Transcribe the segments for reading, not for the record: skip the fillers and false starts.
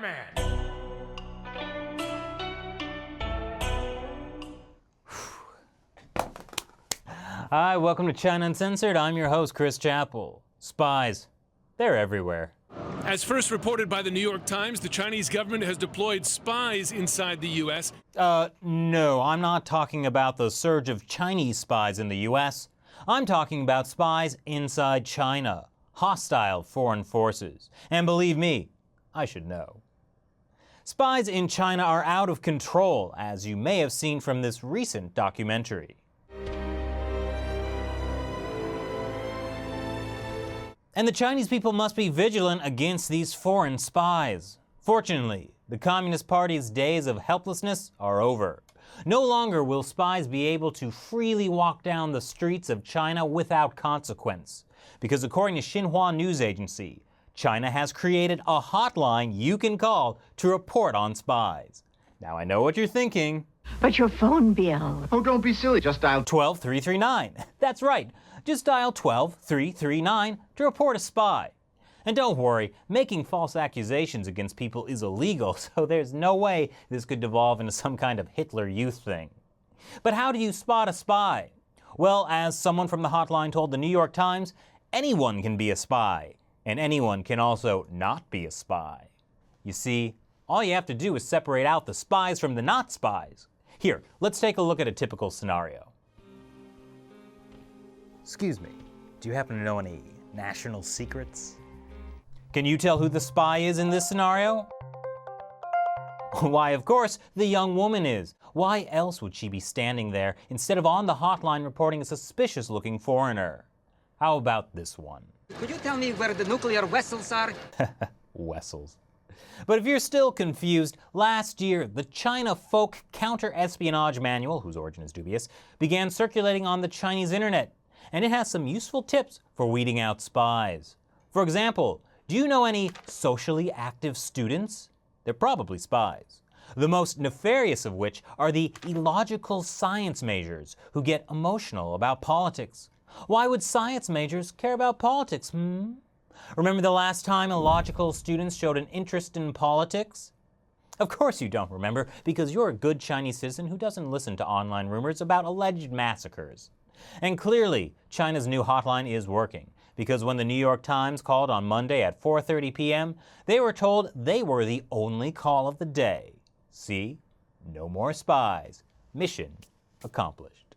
Batman! Hi, welcome to China Uncensored. I'm your host, Chris Chappell. Spies, they're everywhere. As first reported by the New York Times, the Chinese government has deployed spies inside the U.S. No, I'm not talking about the surge of Chinese spies in the U.S. I'm talking about spies inside China, hostile foreign forces. And believe me, I should know. Spies in China are out of control, as you may have seen from this recent documentary. And the Chinese people must be vigilant against these foreign spies. Fortunately, the Communist Party's days of helplessness are over. No longer will spies be able to freely walk down the streets of China without consequence. Because according to Xinhua news agency, China has created a hotline you can call to report on spies. Now I know what you're thinking. But your phone bill. Oh, don't be silly. Just dial 12339. That's right. Just dial 12339 to report a spy. And don't worry, making false accusations against people is illegal, so there's no way this could devolve into some kind of Hitler Youth thing. But how do you spot a spy? Well, as someone from the hotline told the New York Times, anyone can be a spy, and anyone can also not be a spy. You see, all you have to do is separate out the spies from the not spies. Here, let's take a look at a typical scenario. Excuse me, do you happen to know any national secrets? Can you tell who the spy is in this scenario? Why, of course, the young woman is. Why else would she be standing there instead of on the hotline reporting a suspicious-looking foreigner? How about this one? Could you tell me where the nuclear vessels are? Vessels. But if you're still confused, last year, the China Folk Counter-Espionage Manual, whose origin is dubious, began circulating on the Chinese internet. And it has some useful tips for weeding out spies. For example, do you know any socially active students? They're probably spies. The most nefarious of which are the illogical science majors who get emotional about politics. Why would science majors care about politics, Remember the last time illogical students showed an interest in politics? Of course you don't remember, because you're a good Chinese citizen who doesn't listen to online rumors about alleged massacres. And clearly, China's new hotline is working, because when the New York Times called on Monday at 4:30 p.m., they were told they were the only call of the day. See? No more spies. Mission accomplished.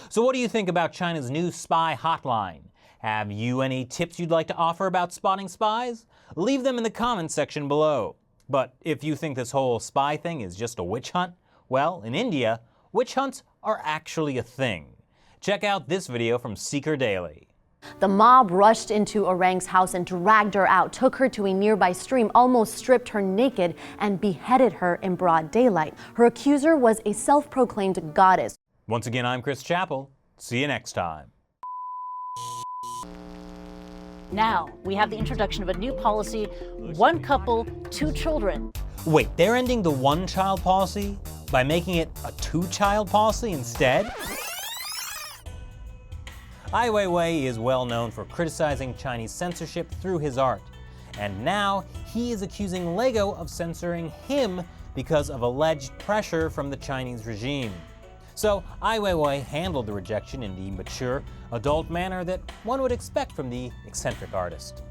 So what do you think about China's new spy hotline? Have you any tips you'd like to offer about spotting spies? Leave them in the comments section below. But if you think this whole spy thing is just a witch hunt, well, in India, witch hunts are actually a thing. Check out this video from Seeker Daily. The mob rushed into Orang's house and dragged her out, took her to a nearby stream, almost stripped her naked, and beheaded her in broad daylight. Her accuser was a self-proclaimed goddess. Once again, I'm Chris Chappell. See you next time. Now, we have the introduction of a new policy, one couple, two children. Wait, they're ending the one-child policy by making it a two-child policy instead? Weiwei is well known for criticizing Chinese censorship through his art. And now he is accusing Lego of censoring him because of alleged pressure from the Chinese regime. So Weiwei handled the rejection in the mature, adult manner that one would expect from the eccentric artist.